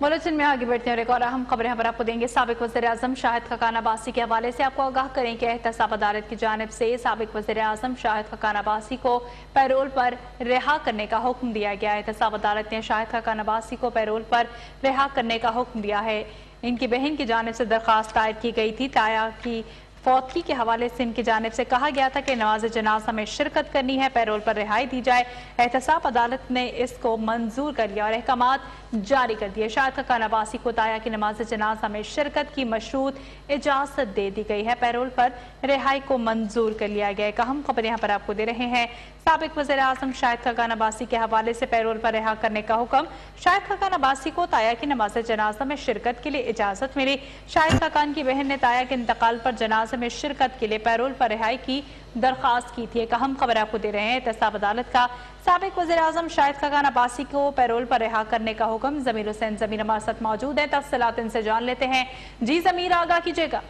Bulletin میں آگے بڑھتے ہیں اور ایک اور اہم خبریں پر آپ کو دیں گے۔ سابق وزیراعظم شاہد خاقان عباسی کے حوالے سے آپ کو آگاہ کریں کہ احتساب عدالت کی جانب سے سابق وزیراعظم شاہد خاقان عباسی کو پیرول پر رہا کرنے کا حکم دیا گیا ہے۔ احتساب عدالت نے شاہد خاقان عباسی کو پیرول پر رہا کرنے کا حکم دیا ہے۔ ان کی بہن کی جانب سے درخواست دائر کی گئی تھی۔ تایا کی فوتگی کے حوالے سے ان کی جانب سے کہا گیا تھا کہ نماز جنازہ میں شرکت کرنی ہے، پیرول پر رہائی دی جائے۔ احتساب عدالت نے اس کو منظور کر لیا اور احکامات جاری کر دیے۔ شاہد خاقان عباسی کو تایا کی نماز جنازہ میں شرکت کی مشروط اجازت دے دی گئی ہے۔ پیرول پر رہائی کو منظور کر لیا گیا ہے۔ ایک اہم خبر یہاں پر آپ کو دے رہے ہیں۔ سابق وزیراعظم شاہد خاقان عباسی کے حوالے سے پیرول پر رہا کرنے کا حکم۔ شاہد خاقان عباسی کو تایا کی نماز جنازہ میں شرکت کے لیے اجازت ملی۔ شاہد خاقان کی بہن نے تایا کے انتقال پر جنازہ میں شرکت کے لیے پیرول پر رہائی کی درخواست کی تھی۔ ایک اہم خبر آپ کو دے رہے ہیں۔ احتساب عدالت کا سابق وزیراعظم شاہد خاقان عباسی کو پیرول پر رہا کرنے کا حکم۔ ضمیر حسین ضمیر ہمارے ساتھ موجود ہیں، تفصیلات ان سے جان لیتے ہیں۔ جی ضمیر، آگاہ کیجیے گا۔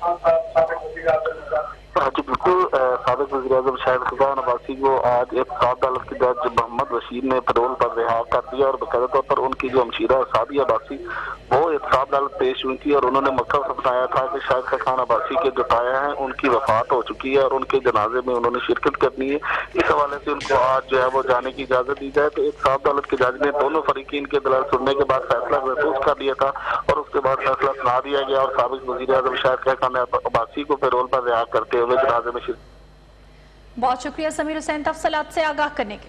جی بالکل، سابق وزیراعظم شاہد خاقان عباسی کو آج احتساب عدالت کے جج محمد رشید نے پیرول پر رہا کر دیا اور باقاعدہ طور پر ان کی جو ہمشیرہ سعدیہ عباسی وہ احتساب عدالت پیش ہوئی تھی اور انہوں نے مقصد بتایا تھا کہ شاہد خاقان عباسی کے جو تایا ہیں ان کی وفات ہو چکی ہے اور ان کے جنازے میں انہوں نے شرکت کرنی ہے۔ اس حوالے سے ان کو آج جو ہے وہ جانے کی اجازت دی جائے، تو احتساب عدالت کے جج نے دونوں فریقین کے دلائل سننے کے بعد فیصلہ محفوظ کر لیا تھا اور اس کے بعد فیصلہ سنا دیا گیا اور سابق وزیراعظم شاہد خاقان عباسی کو پیرول پر رہا کرتے ہوئے جنازے میں شرکت۔ بہت شکریہ ضمیر حسین تفصیلات سے آگاہ کرنے کے۔